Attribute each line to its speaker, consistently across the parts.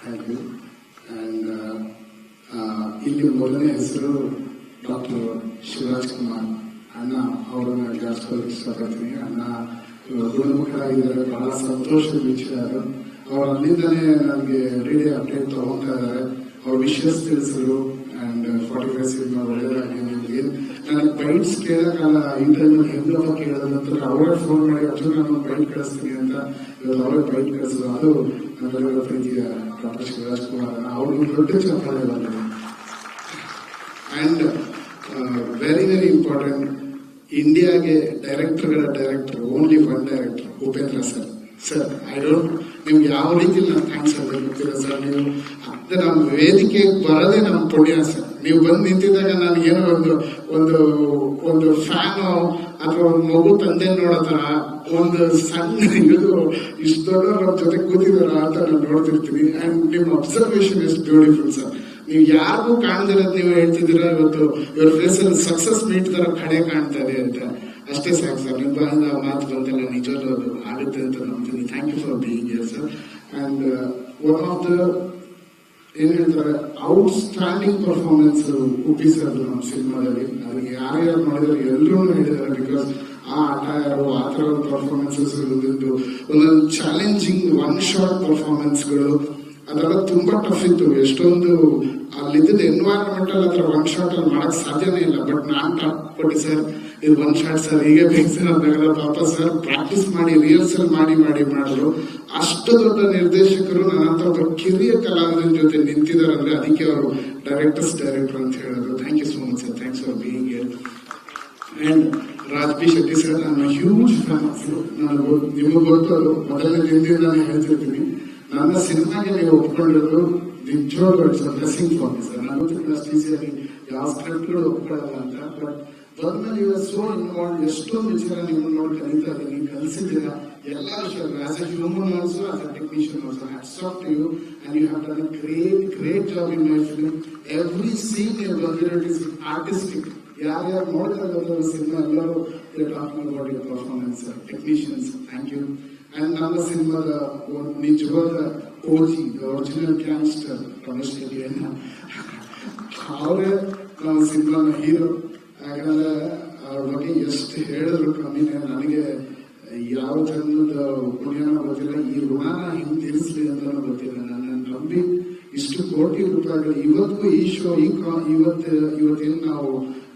Speaker 1: And ಇಲ್ಲಿ ಮೊದಲನೇ ಹೆಸರು ಡಾಕ್ಟರ್ ಶಿವರಾಜ್ ಕುಮಾರ್ ಅಣ್ಣ ಅವರನ್ನ ಜಾಸ್ತಿ ಇಷ್ಟಪಡ್ತೀನಿ. ಅಣ್ಣ ಗುಣಮುಖರಾಗಿದ್ದಾರೆ, ಬಹಳ ಸಂತೋಷದ ವಿಚಾರ. ಅವ್ರು ಅಲ್ಲಿಂದನೇ ನನಗೆ ರೇಡಿಯೋ ಅಪ್ಡೇಟ್ ತಗೊಂತಾ ಇದ್ದಾರೆ. ಅವ್ರ ವಿಷಯಸ್ ತಿಳಿಸಿದ್ರು ಅಂಡ್ 45 ಸಿನಿಮಾ ಒಳ್ಳೆಯದಾಗಿ ನಿಮಗೆ ನನಗೆ ಬೈಟ್ಸ್ ಕೇಳೋಕ್ಕಲ್ಲ, ಇಂಟರ್ವ್ಯೂ ಹೆಂಗಪ್ಪ ಕೇಳೋದು ನಂತರ ಅವರೇ ಫೋನ್ ಮಾಡಿ ಅರ್ಜುನ್ ನಾನು ಬೈಟ್ ಕಳಿಸ್ತೀನಿ ಅಂತ ಇವತ್ತು ಅವರೇ ಬೈಟ್ ಕಳಿಸಿದ್ರು. ಅದು ನಮ್ಮೆಲ್ಲರ ಪ್ರೀತಿಯ ಡಾಕ್ಟರ್ ಶಿವರಾಜ್ ಕುಮಾರ್ ಅವ್ರಿಗೆ ದೊಡ್ಡ ಚಪ್ಪಾಳೆ ಬಂದಿದೆ. ಅಂಡ್ ವೆರಿ ವೆರಿ ಇಂಪಾರ್ಟೆಂಟ್, ಇಂಡಿಯಾಗೆ director only one director, Upendra sir. Sir I don't ನಿಮ್ಗೆ ಯಾವ ರೀತಿ ನಾನು ಥ್ಯಾಂಕ್ಸ್ ಹೇಳ್ಬೇಕು ಗೊತ್ತಿಲ್ಲ ಸರ್. ನೀವು ನಮ್ಮ ವೇದಿಕೆಗೆ ಬರೋದೇ ನಮ್ಮ ಪುಣ್ಯ ಸರ್. ನೀವು ಬಂದು ನಿಂತಿದ್ದಾಗ ನಾನು ಏನೋ ಒಂದು ಒಂದು ಫ್ಯಾನು ಅಥವಾ ಒಂದು ಮಗು ತಂದೆ ನೋಡೋ ತರ ಒಂದು ಸಣ್ಣ ಇದು ಇಷ್ಟು ದೊಡ್ಡ ಜೊತೆ ಕೂತಿದಾರ ಅಂತ ನಾನು ನೋಡ್ತಿರ್ತೀನಿ. ಅಂಡ್ ನಿಮ್ಮ ಅಬ್ಸರ್ವೇಷನ್ ಇಸ್ ಬ್ಯೂಟಿಫುಲ್ ಸರ್. ನೀವು ಯಾರಿಗೂ ಕಾಣ್ದಿರೋದು ನೀವು ಹೇಳ್ತಿದ್ದೀರಾ, ಇವತ್ತು ಇವ್ರ ಫೇಸ್ ಅಲ್ಲಿ ಸಕ್ಸಸ್ ಮೀಟ್ ತರ ಕಡೆ ಕಾಣ್ತಾ ಇದೆ ಅಂತ. ಅಷ್ಟೇ ಸಾಕು ಸರ್. ನಿಮ್ಮ ಮಾತು ಬಂತಲ್ಲ, ನಿಜವಾಗ್ಲೂ ಅದು ಆಗುತ್ತೆ ಅಂತ ನಂಬ್ತೀನಿ. Thank you for being here sir. And one of the ಏನ್ ಹೇಳ್ತಾರೆ ಔಟ್ಸ್ಟ್ಯಾಂಡಿಂಗ್ ಪರ್ಫಾರ್ಮೆನ್ಸ್ ಉಪಿ ಸರ್ ನಮ್ಮ ಸಿನಿಮಾದಲ್ಲಿ. ಅದಕ್ಕೆ ಯಾರ್ಯಾರು ಮಾಡಿದ್ರೆ ಎಲ್ಲರೂ ಹೇಳಿದ್ದಾರೆ. ಬಿಕಾಸ್ ಆ ಆಟ ಯಾರು ಆ ತರದ ಪರ್ಫಾರ್ಮೆನ್ಸಸ್ ಒಂದೊಂದು ಚಾಲೆಂಜಿಂಗ್ ಒನ್ ಶಾಟ್ ಪರ್ಫಾರ್ಮೆನ್ಸ್ಗಳು ಅದೆಲ್ಲ ತುಂಬಾ ಟಫ್ ಇತ್ತು. ಎಷ್ಟೊಂದು ಅಲ್ಲಿದ್ದ ಎನ್ವೈರನ್ಮೆಂಟಲ್ ಹತ್ರ ಒನ್ ಶಾಟ್ ಅಲ್ಲಿ ಮಾಡಕ್ ಸಾಧ್ಯನೇ ಇಲ್ಲ. ಬಟ್ ನಾನ್ ಟಾಪ್ ಕೊಟ್ಟಿ ಸರ್, ಇದು ಒನ್ ಶಾಟ್ ಸರ್, ಹೀಗೆ ಬೇಕು ಸರ್ ಅಂದಾಗ ಪಾಪ ಸರ್ ಪ್ರಾಕ್ಟೀಸ್ ಮಾಡಿ ರಿಹರ್ಸಲ್ ಮಾಡಿ ಮಾಡಿದ್ರು. ಅಷ್ಟು ದೊಡ್ಡ ನಿರ್ದೇಶಕರು ನನ್ನಂತ ಒಬ್ಬ ಕಿರಿಯ ಕಲಾವಿದರ ಜೊತೆ ನಿಂತಿದಾರಂದ್ರೆ ಅದಕ್ಕೆ ಅವರು ಡೈರೆಕ್ಟರ್ ಅಂತ ಹೇಳೋದು. Thank you so much sir. Thanks for being here. And Raj B Shetty sir, ನಾನು ಹ್ಯೂಜ್ ಫ್ಯಾನ್ ಆಫ್ ಯು. ನಾನು ನಿಮಗೆ ಗೊತ್ತದು ಮೊದಲನೇ ದಿನದಿಂದ ನಾನು ಹೇಳ್ತಿರ್ತೀನಿ, ನನ್ನ ಸಿನಿಮಾಗೆ ನೀವು ಒಪ್ಕೊಂಡಿರೋದು ನಿಜವಾಗ್ಲೂ it's a blessing for me sir. ನಾನು ಅಷ್ಟು ಈಸಿಯಾಗಿ ಯಾವ ಸ್ಕ್ರಿಪ್ಟ್ಗಳು ಒಪ್ಕೊಳ್ಳಲ್ಲ ಅಂತ. ಬಟ್ ಬಂದ್ಮೇಲೆ ಇವಾಗ ಸೋ ಇನ್ವಾಲ್ವ್ ಎಷ್ಟೊಂದು ವಿಚಾರ ನೀವು ನೋಡಿ ಕಲಿತಾ ಇದ್ದೀನಿ, ಕಲಿಸಿದ್ದೀರಾ ಎಲ್ಲ ವಿಷಯ. As a human also, as a technician also, hats off to you. And you have done a great job in my film. Every scene you ಬಂದಿರೋ ಇಟ್ ಇಸ್ ಆರ್ಟಿಸ್ಟಿಕ್. ಯಾರ್ಯಾರು ನೋಡ್ತಾ ಇರೋದು ಸಿನಿಮಾ ಎಲ್ಲರೂ talking about your performance. Technicians, thank you. And ನಮ್ಮ ಸಿನಿಮಾದ ನಿಜವಾದ OG, original gangster Ramesh ಕಲಿಯನ್ನ ಅವರೇ ನಮ್ಮ ಸಿನಿಮಾನ ಹೀರೋ. ಯಾಕಂದ್ರೆ ಅವ್ರ ಬಗ್ಗೆ ಎಷ್ಟು ಹೇಳಿದ್ರು ಕಮ್ಮಿನೇ. ನನಗೆ ಯಾವ ಜನ್ಮದ ಪುಣ್ಯನ ಗೊತ್ತಿಲ್ಲ, ಈ ಋಣನ ಹಿಂಗೆ ತೀರಿಸಲಿ ಅಂತ ಗೊತ್ತಿಲ್ಲ. ನನ್ನ ನಂಬಿ ಇಷ್ಟು ಕೋಟಿ ರೂಪಾಯಿಗಳು ಇವತ್ತಿಗೂ ಈ ಶೋ ಇವತ್ತೇನು ನಾವು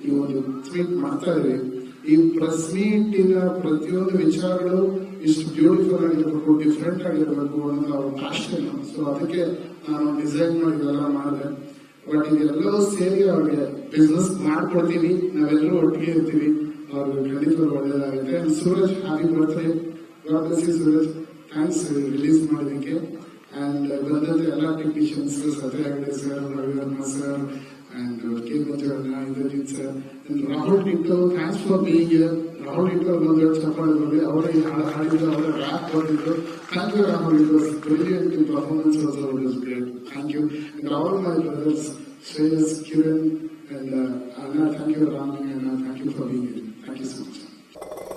Speaker 1: ಈ ಒಂದು ಮೀಟ್ ಮಾಡ್ತಾ ಇದೀವಿ, ಈ ಪ್ರೆಸ್ ಮೀಟಿನ ಪ್ರತಿಯೊಂದು ವಿಚಾರಗಳು ಇಷ್ಟು ಬ್ಯೂಟಿಫುಲ್ ಆಗಿರ್ಬೇಕು, ಡಿಫ್ರೆಂಟ್ ಆಗಿರ್ಬೇಕು ಅನ್ನೋದು ಅವ್ರ ಪ್ಯಾಷನ್. ಸೊ ಅದಕ್ಕೆ ನಾನು ಡಿಸೈನ್ ಮಾಡಿ ಇದೆಲ್ಲ ಮಾಡಿದೆ. ಬಟ್ ಇದೆಲ್ಲವೂ ಸೇರಿ ಅವ್ರಿಗೆ ಬಿಸ್ನೆಸ್ ಮಾಡ್ಕೊಡ್ತೀವಿ, ನಾವೆಲ್ಲರೂ ಒಟ್ಟಿಗೆ ಇರ್ತೀವಿ. ಅವ್ರಿಗೆ ಖಂಡಿತವಾಗಿ ಒಳ್ಳೇದಾಗುತ್ತೆ. Suraj, happy birthday. God bless you Suraj. Thanks release ಮಾಡೋದಕ್ಕೆ. ಅಂಡ್ ಬಂದಂತ ಎಲ್ಲ technicians, Satya Hegde sir, Ravivarma sir, and K.Manjana, Indrajit sir, and Rahul Tito, thanks for being here. Rahul Tito, Mandar Chapal, already rap for Thank you, Rahul. It was brilliant. The performance was great. Thank you. And all my brothers, Shreyas, Kiran, and Anna, thank you, Rami, and thank you for being here. Thank you so much.